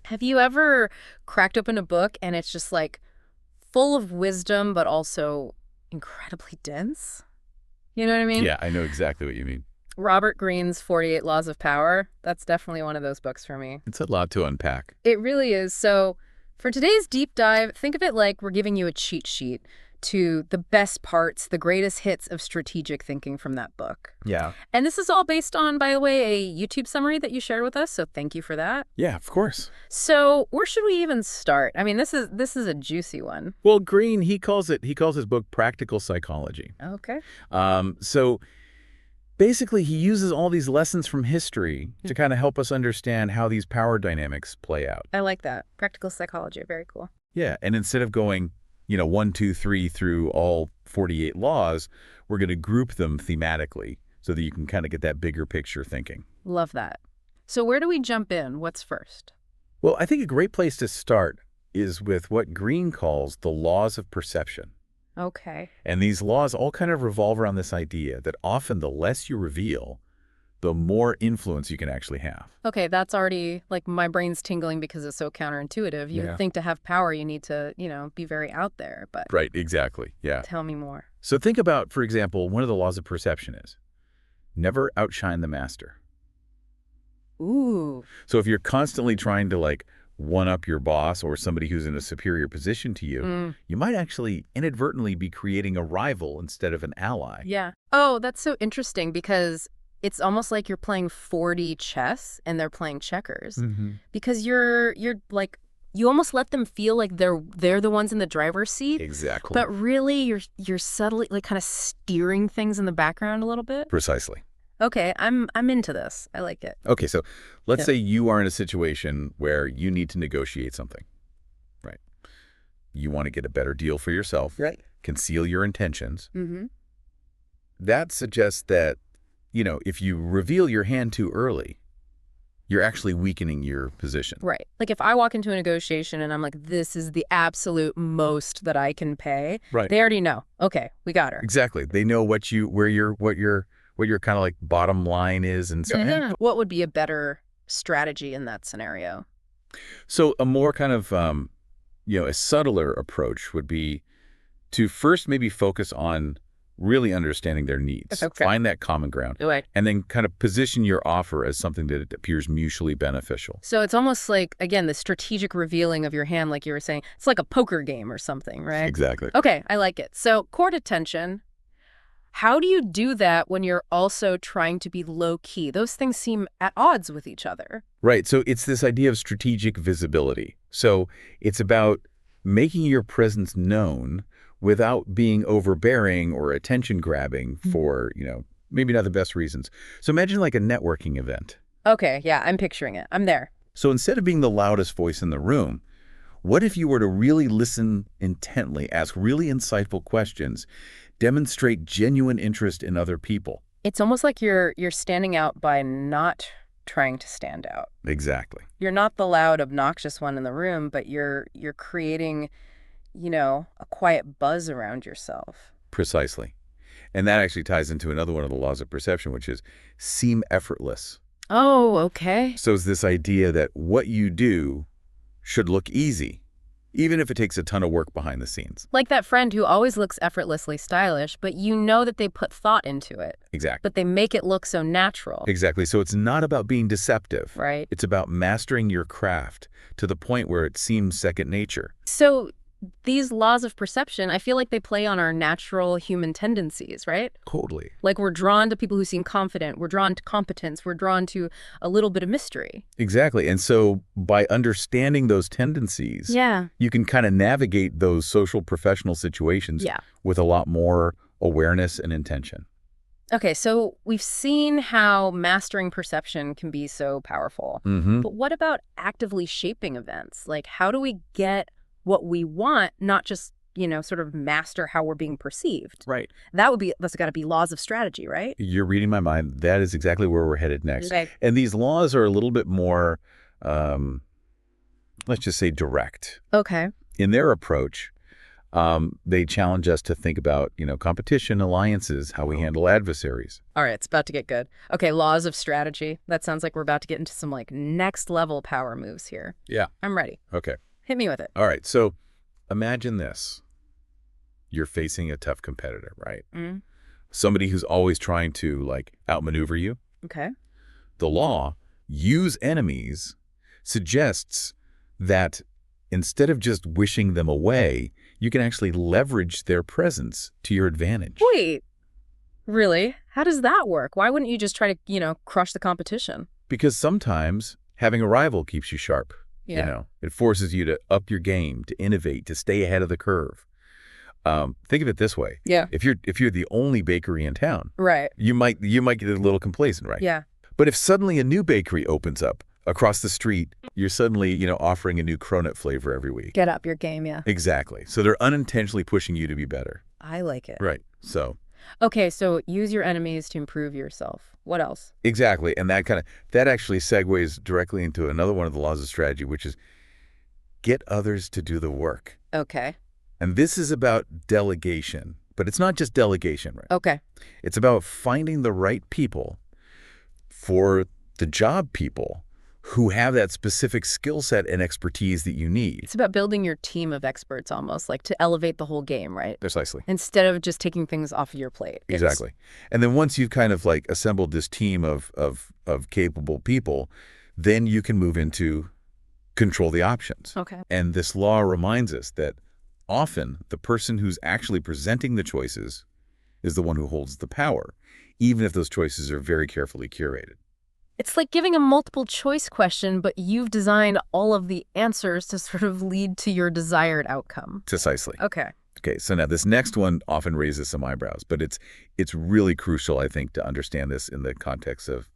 Have you ever cracked open a book and it's just like full of wisdom, but also incredibly dense? You know what I mean? Yeah, I know exactly what you mean. Robert Greene's 48 Laws of Power, that's definitely one of those books for me. It's a lot to unpack. It really is. So for today's deep dive, think of it like we're giving you a cheat sheet to the best parts, the greatest hits of strategic thinking from that book. Yeah. And this is all based on, by the way, a YouTube summary that you shared with us, so thank you for that. Yeah, of course. So where should we even start? I mean, this is a juicy one. Well, Greene, he calls his book Practical Psychology. Okay. So basically, he uses all these lessons from history to kind of help us understand how these power dynamics play out. I like that. Practical psychology, very cool. Yeah, and instead of going, 1, 2, 3 through all 48 laws, we're going to group them thematically so that you can kind of get that bigger picture thinking. Love that. So where do we jump in? What's first? Well, I think a great place to start is with what Greene calls the laws of perception. Okay. And these laws all kind of revolve around this idea that often the less you reveal, the more influence you can actually have. Okay, that's already, like, my brain's tingling because it's so counterintuitive. You would think to have power, you need to, be very out there, but... Right, exactly, yeah. Tell me more. So think about, for example, one of the laws of perception is never outshine the master. Ooh. So if you're constantly trying to, one-up your boss or somebody who's in a superior position to you, you might actually inadvertently be creating a rival instead of an ally. Yeah. Oh, that's so interesting because it's almost like you're playing 4D chess and they're playing checkers. Because you're like, you almost let them feel like they're the ones in the driver's seat. Exactly. But really you're subtly like kind of steering things in the background a little bit. Precisely. Okay, I'm into this. I like it. Okay, so let's say you are in a situation where you need to negotiate something, right? You want to get a better deal for yourself, right? Conceal your intentions. That suggests that, if you reveal your hand too early, you're actually weakening your position. Right. Like if I walk into a negotiation and I'm like, this is the absolute most that I can pay, right? They already know. Okay, we got her. Exactly. They know what your kind of like bottom line is and so on. What would be a better strategy in that scenario? So a more kind of, a subtler approach would be to first maybe focus on really understanding their needs. Okay. Find that common ground. Right. And then kind of position your offer as something that appears mutually beneficial. So it's almost like, again, the strategic revealing of your hand, like you were saying. It's like a poker game or something, right? Exactly. Okay, I like it. So court attention. How do you do that when you're also trying to be low-key? Those things seem at odds with each other. Right. So it's this idea of strategic visibility. So it's about making your presence known without being overbearing or attention-grabbing for, maybe not the best reasons. So imagine like a networking event. Okay, yeah, I'm picturing it. I'm there. So instead of being the loudest voice in the room, what if you were to really listen intently, ask really insightful questions, demonstrate genuine interest in other people? It's almost like you're standing out by not trying to stand out. Exactly. You're not the loud, obnoxious one in the room, but you're creating, a quiet buzz around yourself. Precisely. And that actually ties into another one of the laws of perception, which is seem effortless. Oh, okay. So it's this idea that what you do should look easy, even if it takes a ton of work behind the scenes. Like that friend who always looks effortlessly stylish, but you know that they put thought into it. Exactly. But they make it look so natural. Exactly. So it's not about being deceptive. Right. It's about mastering your craft to the point where it seems second nature. So these laws of perception, I feel like they play on our natural human tendencies, right? Totally. Like we're drawn to people who seem confident. We're drawn to competence. We're drawn to a little bit of mystery. Exactly. And so by understanding those tendencies, you can kind of navigate those social professional situations with a lot more awareness and intention. Okay, so we've seen how mastering perception can be so powerful. But what about actively shaping events? Like how do we get what we want, not just, sort of master how we're being perceived? Right. That's got to be laws of strategy, right? You're reading my mind. That is exactly where we're headed next. Okay. And these laws are a little bit more, let's just say direct. Okay. In their approach, They challenge us to think about, competition, alliances, how we handle adversaries. All right, it's about to get good. Okay, laws of strategy. That sounds like we're about to get into some like next level power moves here. Yeah. I'm ready. Okay. Hit me with it. All right. So imagine this. You're facing a tough competitor, right? Mm. Somebody who's always trying to like outmaneuver you. Okay. The law, use enemies, suggests that instead of just wishing them away, you can actually leverage their presence to your advantage. Wait, really? How does that work? Why wouldn't you just try to, crush the competition? Because sometimes having a rival keeps you sharp. Yeah. It forces you to up your game, to innovate, to stay ahead of the curve. Think of it this way. Yeah. If you're the only bakery in town, Right. you might get a little complacent, right? Yeah. But if suddenly a new bakery opens up across the street, you're suddenly, offering a new cronut flavor every week. Get up your game, yeah. Exactly. So they're unintentionally pushing you to be better. I like it. Right. So Okay, so use your enemies to improve yourself. What else? exactly. And that actually segues directly into another one of the laws of strategy, which is get others to do the work. Okay. And this is about delegation, but it's not just delegation, right? Okay. It's about finding the right people for the job people who have that specific skill set and expertise that you need. It's about building your team of experts almost, like to elevate the whole game, right? Precisely. Instead of just taking things off of your plate. Exactly. And then once you've kind of like assembled this team of capable people, then you can move into control the options. Okay. And this law reminds us that often the person who's actually presenting the choices is the one who holds the power, even if those choices are very carefully curated. It's like giving a multiple choice question, but you've designed all of the answers to sort of lead to your desired outcome. Precisely. Okay. Okay, so now this next one often raises some eyebrows, but it's really crucial, I think, to understand this in the context of,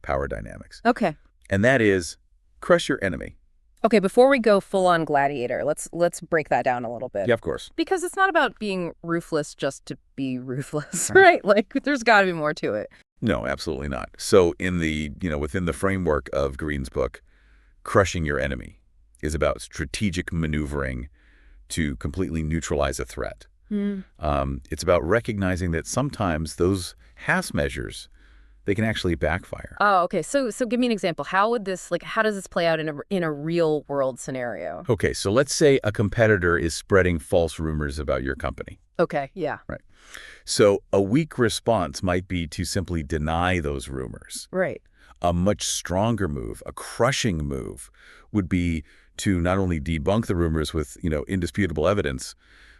power dynamics. Okay. And that is crush your enemy. Okay, before we go full on gladiator, let's break that down a little bit. Yeah, of course. Because it's not about being ruthless just to be ruthless, right? Like there's got to be more to it. No, absolutely not. So in the, within the framework of Greene's book, crushing your enemy is about strategic maneuvering to completely neutralize a threat. It's about recognizing that sometimes those half measures, they can actually backfire. Oh, okay. So give me an example. How does this play out in a real world scenario? Okay, so let's say a competitor is spreading false rumors about your company. Okay, yeah. Right. So a weak response might be to simply deny those rumors. Right. A much stronger move, a crushing move, would be to not only debunk the rumors with, indisputable evidence,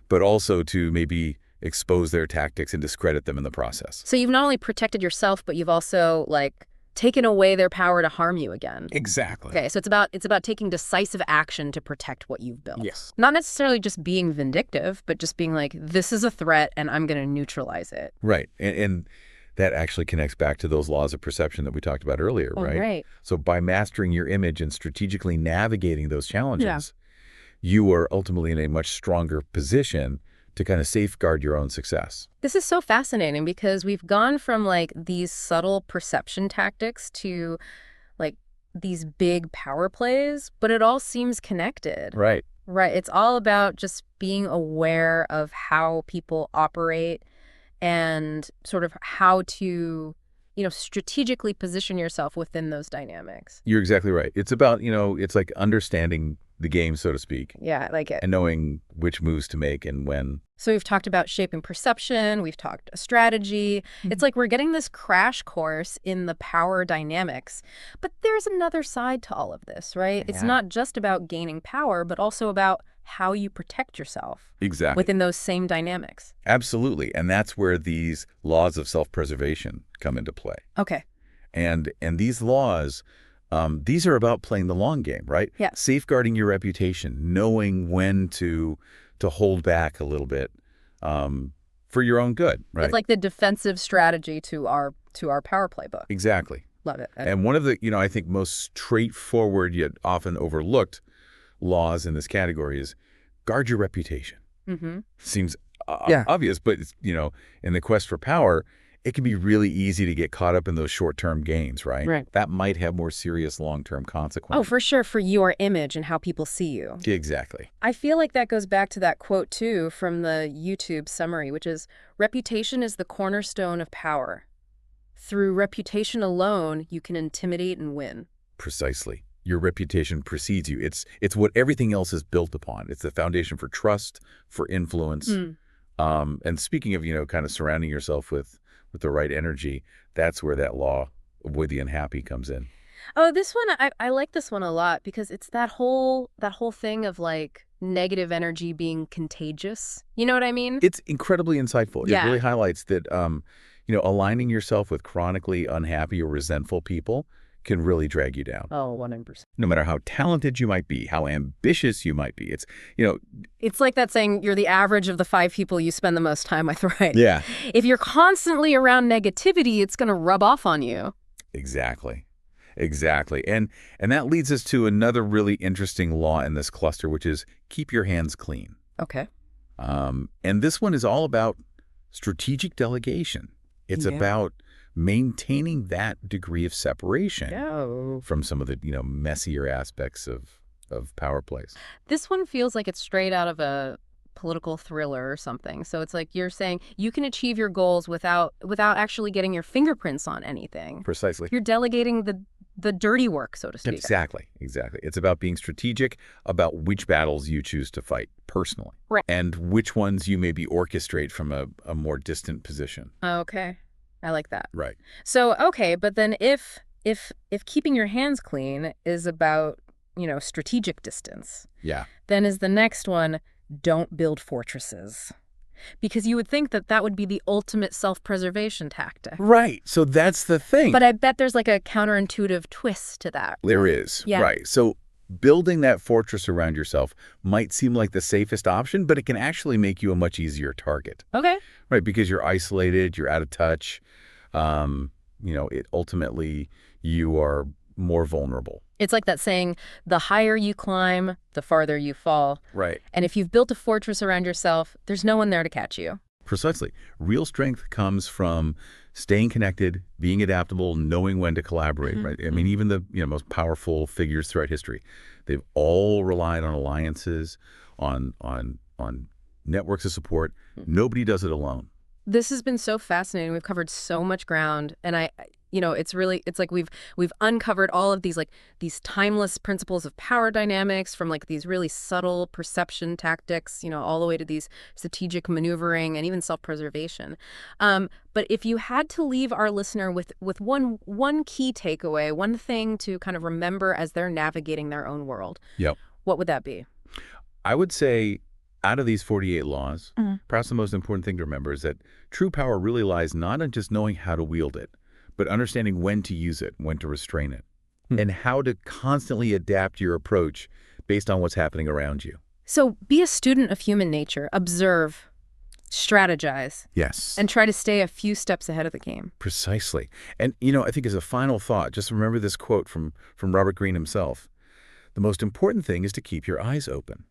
but also to maybe expose their tactics and discredit them in the process. So you've not only protected yourself, but you've also taken away their power to harm you again. Exactly. Okay, so it's about taking decisive action to protect what you've built. Yes. Not necessarily just being vindictive, but just being like, this is a threat and I'm going to neutralize it. Right. And that actually connects back to those laws of perception that we talked about earlier, right? Right. So by mastering your image and strategically navigating those challenges, you are ultimately in a much stronger position to kind of safeguard your own success. This is so fascinating because we've gone from these subtle perception tactics to these big power plays, but it all seems connected. Right. Right. It's all about just being aware of how people operate and sort of how to, strategically position yourself within those dynamics. You're exactly right. It's about, it's like understanding the game, so to speak. Yeah, I like it. And knowing which moves to make and when. So we've talked about shaping perception. We've talked strategy. It's like we're getting this crash course in the power dynamics. But there's another side to all of this, right? It's not just about gaining power, but also about how you protect yourself. Exactly. Within those same dynamics. Absolutely. And that's where these laws of self-preservation come into play. Okay. And these laws, these are about playing the long game, right? Yeah. Safeguarding your reputation, knowing when to hold back a little bit for your own good, right? It's like the defensive strategy to our power play book. Exactly. Love it. And one of the, I think most straightforward yet often overlooked laws in this category is guard your reputation. Seems obvious, but it's, in the quest for power, it can be really easy to get caught up in those short-term gains, right? Right. That might have more serious long-term Oh, consequences. for sure, for your image and how people see you. Exactly. I feel like that goes back to that quote, too, from the YouTube summary, which is, reputation is the cornerstone of power. Through reputation alone, you can intimidate and win. Precisely. Your reputation precedes you. It's what everything else is built upon. It's the foundation for trust, for influence. And speaking of, kind of surrounding yourself with the right energy, that's where that law of avoid the unhappy comes in. Oh, this one, I like this one a lot because it's that whole thing of like negative energy being contagious. You know what I mean? It's incredibly insightful. Yeah. It really highlights that, aligning yourself with chronically unhappy or resentful people can really drag you down. Oh, 100%. No matter how talented you might be, how ambitious you might be. It's like that saying, you're the average of the 5 people you spend the most time with, right? Yeah. If you're constantly around negativity, it's going to rub off on you. Exactly. Exactly. And that leads us to another really interesting law in this cluster, which is keep your hands clean. Okay. And this one is all about strategic delegation. It's about maintaining that degree of separation from some of the, messier aspects of power plays. This one feels like it's straight out of a political thriller or something. So it's like you're saying you can achieve your goals without actually getting your fingerprints on anything. Precisely. You're delegating the dirty work, so to speak. Exactly. It's about being strategic about which battles you choose to fight personally. Right. And which ones you maybe orchestrate from a more distant position. Okay. I like that. Right. So, okay, but then if keeping your hands clean is about, strategic distance, then is the next one, don't build fortresses. Because you would think that would be the ultimate self-preservation tactic. Right. So that's the thing. But I bet there's like a counterintuitive twist to that. There is. Yeah. Right. So building that fortress around yourself might seem like the safest option, but it can actually make you a much easier target. Okay. Right. Because you're isolated, you're out of touch. Ultimately you are more vulnerable. It's like that saying, the higher you climb, the farther you fall. Right. And if you've built a fortress around yourself, there's no one there to catch you. Precisely. Real strength comes from staying connected, being adaptable, knowing when to collaborate, right? I mean, even the most powerful figures throughout history, they've all relied on alliances, on networks of support. Nobody does it alone. This has been so fascinating. We've covered so much ground, and it's like we've uncovered all of these timeless principles of power dynamics, from like these really subtle perception tactics, all the way to these strategic maneuvering and even self-preservation. But if you had to leave our listener with one key takeaway, one thing to kind of remember as they're navigating their own world, what would that be? I would say, out of these 48 laws, perhaps the most important thing to remember is that true power really lies not in just knowing how to wield it, but understanding when to use it, when to restrain it, and how to constantly adapt your approach based on what's happening around you. So be a student of human nature, observe, strategize. Yes. And try to stay a few steps ahead of the game. Precisely. And, I think as a final thought, just remember this quote from Robert Greene himself. The most important thing is to keep your eyes open.